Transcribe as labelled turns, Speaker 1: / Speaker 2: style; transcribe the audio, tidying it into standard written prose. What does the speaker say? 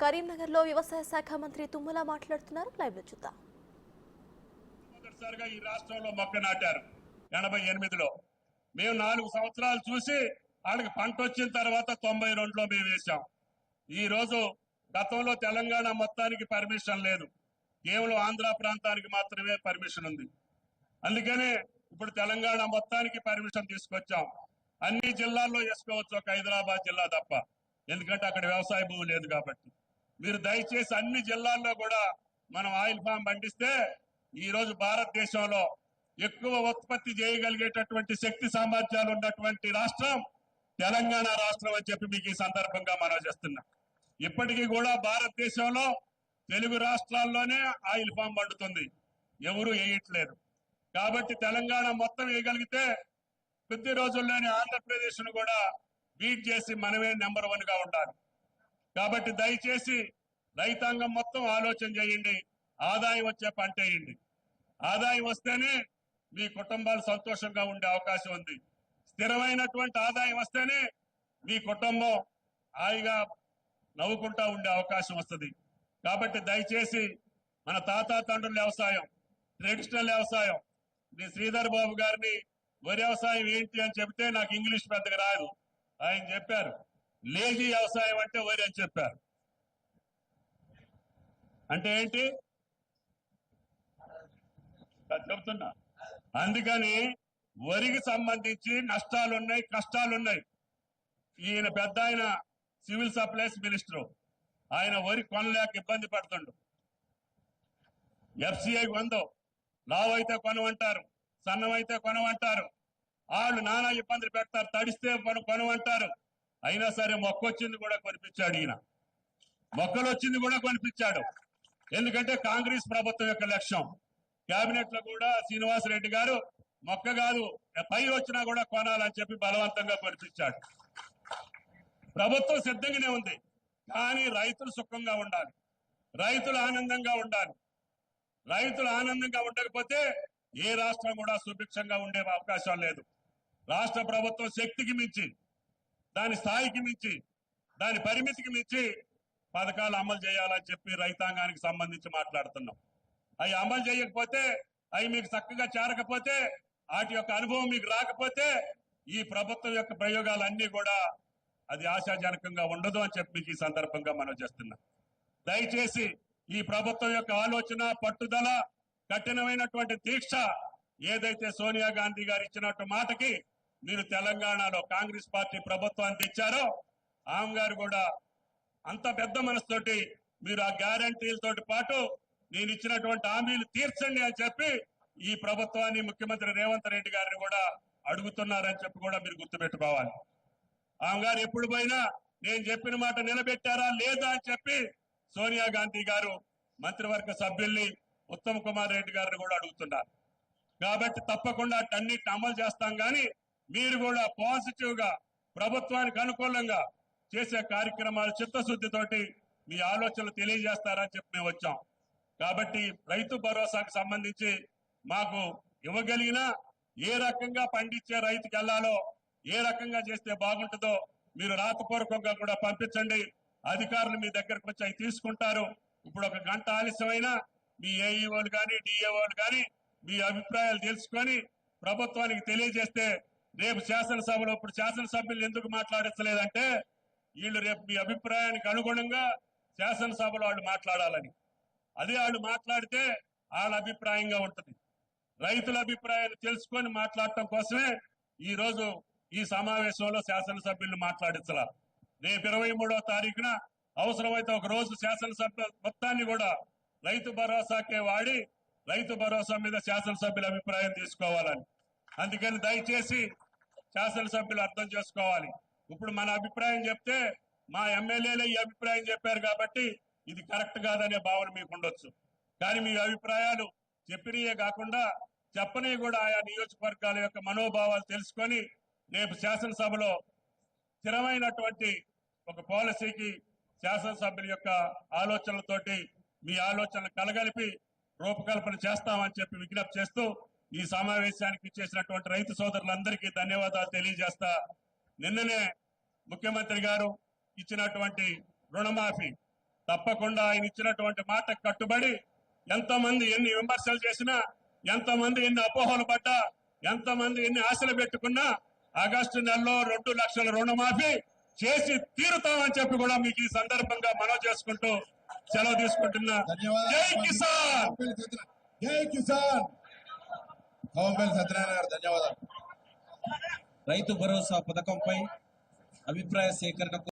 Speaker 1: కరీంనగర్ లో వ్యవసాయ శాఖ మంత్రి తుమ్మల మాట్లాడుతున్నారు. లైవ్ లో చూద్దాం.
Speaker 2: మొదటిసారిగా ఈ రాష్ట్రంలో మొక్క నాటారు 88లో. మేము 4 సంవత్సరాలు చూసి వాళ్ళకి పంట వచ్చిన తర్వాత 92లో మేము వేశాం. ఈ రోజు గతంలో తెలంగాణ మొత్తానికి పర్మిషన్ లేదు, కేవలం ఆంధ్ర ప్రాంతానికి మాత్రమే పర్మిషన్ ఉంది. అందుకనే ఇప్పుడు తెలంగాణ మొత్తానికి పర్మిషన్ తీసుకొచ్చాం. అన్ని జిల్లాల్లో వేసుకోవచ్చు, ఒక హైదరాబాద్ జిల్లా తప్ప, ఎందుకంటే అక్కడ వ్యవసాయ భూమి లేదు కాబట్టి. మీరు దయచేసి అన్ని జిల్లాల్లో కూడా మనం ఆయిల్ ఫామ్ పండిస్తే ఈ రోజు భారతదేశంలో ఎక్కువ ఉత్పత్తి చేయగలిగేటటువంటి శక్తి సామర్థ్యాలు ఉన్నటువంటి రాష్ట్రం తెలంగాణ రాష్ట్రం అని చెప్పి మీకు ఈ సందర్భంగా మనం చేస్తున్నాం. ఇప్పటికీ కూడా భారతదేశంలో తెలుగు రాష్ట్రాల్లోనే ఆయిల్ ఫామ్ పండుతుంది, ఎవరు వేయట్లేదు. కాబట్టి తెలంగాణ మొత్తం వేయగలిగితే కొద్ది రోజుల్లోనే ఆంధ్రప్రదేశ్ ను కూడా బీట్ చేసి మనమే నెంబర్ 1 గా ఉండాలి. కాబట్టి దయచేసి రైతాంగం మొత్తం ఆలోచన చేయండి. ఆదాయం వచ్చే పంట వేయండి. ఆదాయం వస్తేనే మీ కుటుంబాలు సంతోషంగా ఉండే అవకాశం ఉంది. స్థిరమైనటువంటి ఆదాయం వస్తేనే మీ కుటుంబం హాయిగా నవ్వుకుంటా ఉండే అవకాశం వస్తుంది. కాబట్టి దయచేసి మన తాత తండ్రుల వ్యవసాయం, ట్రెడిషనల్ వ్యవసాయం, మీ శ్రీధర్ బాబు గారిని వరి వ్యవసాయం ఏంటి అని చెబితే నాకు ఇంగ్లీష్ పెద్దగా రాదు. ఆయన చెప్పారు లేజీ వ్యవసాయం అంటే వరి అని చెప్పారు. అంటే ఏంటి చెప్తున్నా. అందుకని వరికి సంబంధించి నష్టాలున్నాయి, కష్టాలున్నాయి. ఈయన పెద్ద ఆయన సివిల్ సప్లైస్ మినిస్టర్, ఆయన వరి కొనలేక ఇబ్బంది పడుతుండు. ఎఫ్సిఐ కొందో, లావు అయితే కొనమంటారు, సన్నమైతే కొనమంటారు, వాళ్ళు నానా ఇబ్బందులు పెడతారు, తడిస్తే కొనమంటారు. అయినా సరే మొక్కొచ్చింది కూడా కొనిపించాడు ఈయన, మొక్కలు వచ్చింది కూడా కొనిపించాడు. ఎందుకంటే కాంగ్రెస్ ప్రభుత్వం యొక్క లక్ష్యం. కేబినెట్ లో కూడా శ్రీనివాసరెడ్డి గారు మొక్క కాదు పైరు వచ్చినా కూడా కొనాలని చెప్పి బలవంతంగా కొనిపించాడు. ప్రభుత్వం సిద్ధంగానే ఉంది, కానీ రైతులు సుఖంగా ఉండాలి, రైతులు ఆనందంగా ఉండాలి. రైతులు ఆనందంగా ఉండకపోతే ఏ రాష్ట్రం కూడా సుభిక్షంగా ఉండే అవకాశం లేదు. రాష్ట్ర ప్రభుత్వం శక్తికి మించి, దాని స్థాయికి మించి, దాని పరిమితికి మించి పథకాలు అమలు చేయాలని చెప్పి రైతాంగానికి సంబంధించి మాట్లాడుతున్నాం. అవి అమలు చేయకపోతే, అవి మీకు చక్కగా చేరకపోతే, వాటి యొక్క అనుభవం మీకు రాకపోతే ఈ ప్రభుత్వం యొక్క ప్రయోగాలన్నీ కూడా అది ఆశాజనకంగా ఉండదు అని చెప్పి మీకు ఈ సందర్భంగా మనం చేస్తున్నాం. దయచేసి ఈ ప్రభుత్వం యొక్క ఆలోచన, పట్టుదల, కఠినమైనటువంటి దీక్ష ఏదైతే సోనియా గాంధీ గారు ఇచ్చినట్టు మాటకి మీరు తెలంగాణలో కాంగ్రెస్ పార్టీ ప్రభుత్వాన్ని తెచ్చారో, ఆమె గారు కూడా అంత పెద్ద మనసుతోటి మీరు ఆ గ్యారంటీలతోటి పాటు నేను ఇచ్చినటువంటి హామీలు తీర్చండి అని చెప్పి ఈ ప్రభుత్వాన్ని, ముఖ్యమంత్రి రేవంత్ రెడ్డి గారిని కూడా అడుగుతున్నారని చెప్పి కూడా మీరు గుర్తుపెట్టుకోవాలి. ఆమె గారు ఎప్పుడు పోయినా నేను చెప్పిన మాట నిలబెట్టారా లేదా అని చెప్పి సోనియా గాంధీ గారు మంత్రివర్గ సభ్యుల్ని, ఉత్తమ్ కుమార్ రెడ్డి గారిని కూడా అడుగుతున్నారు. కాబట్టి తప్పకుండా అన్నిటిని అమలు చేస్తాం. కానీ మీరు కూడా పాజిటివ్ గా ప్రభుత్వానికి అనుకూలంగా చేసే కార్యక్రమాలు చిత్తశుద్ధితోటి మీ ఆలోచనలు తెలియజేస్తారని చెప్పి మేము వచ్చాం. కాబట్టి రైతు భరోసాకు సంబంధించి మాకు ఇవ్వగలిగిన, ఏ రకంగా పండించే రైతుకి వెళ్లాలో, ఏ రకంగా చేస్తే బాగుంటుందో మీరు రాతపూర్వకంగా కూడా పంపించండి. అధికారులు మీ దగ్గరకు వచ్చి అవి తీసుకుంటారు. ఇప్పుడు 1 గంట ఆలస్యమైనా మీ ఏఈఓలు కానీ, డిఏఓలు కానీ మీ అభిప్రాయాలు తెలుసుకొని ప్రభుత్వానికి తెలియజేస్తే రేపు శాసనసభలో, ఇప్పుడు శాసనసభ్యులు ఎందుకు మాట్లాడించలేదంటే వీళ్ళు రేపు మీ అభిప్రాయానికి అనుగుణంగా శాసనసభలో వాళ్ళు మాట్లాడాలని. అదే వాళ్ళు మాట్లాడితే వాళ్ళ అభిప్రాయంగా ఉంటుంది. రైతుల అభిప్రాయాలు తెలుసుకొని మాట్లాడటం కోసమే ఈ రోజు ఈ సమావేశంలో శాసనసభ్యులు మాట్లాడించాల. రేపు 23వ తారీఖున అవసరమైతే ఒక రోజు శాసనసభ మొత్తాన్ని కూడా రైతు భరోసాకే వాడి రైతు భరోసా మీద శాసనసభ్యుల అభిప్రాయం తీసుకోవాలని. అందుకని దయచేసి శాసనసభ్యులు అర్థం చేసుకోవాలి. ఇప్పుడు మన అభిప్రాయం చెప్తే మా ఎమ్మెల్యేలే ఈ అభిప్రాయం చెప్పారు కాబట్టి ఇది కరెక్ట్ కాదనే భావన మీకు ఉండొచ్చు. కానీ మీ అభిప్రాయాలు చెప్పినయే కాకుండా చెప్పని కూడా ఆయా నియోజకవర్గాల యొక్క మనోభావాలు తెలుసుకొని రేపు శాసనసభలో స్థిరమైనటువంటి ఒక పాలసీకి శాసనసభ్యుల యొక్క ఆలోచనలతోటి మీ ఆలోచనలు కలగలిపి రూపకల్పన చేస్తామని చెప్పి విజ్ఞప్తి చేస్తూ ఈ సమావేశానికి ఇచ్చేసినటువంటి రైతు సోదరులందరికీ ధన్యవాదాలు తెలియజేస్తా. నిన్ననే ముఖ్యమంత్రి గారు ఇచ్చినటువంటి రుణమాఫీ తప్పకుండా ఆయన ఇచ్చినటువంటి మాట కట్టుబడి ఎంతమంది ఎన్ని విమర్శలు చేసినా, ఎంతమంది ఎన్ని అపోహలు పడ్డా, ఎంతమంది ఎన్ని ఆశలు పెట్టుకున్నా ఆగస్టు నెలలో 2 లక్షల రుణమాఫీ చేసి తీరుతామని చెప్పి కూడా మీకు ఈ సందర్భంగా మనవి చేసుకుంటూ సెలవు తీసుకుంటున్నా. జై కిసాన్.
Speaker 3: జై కిసాన్. కోంపల్లి సత్యనారాయణ గారు ధన్యవాదాలు.
Speaker 4: రైతు భరోసా పథకంపై అభిప్రాయ సేకరణకు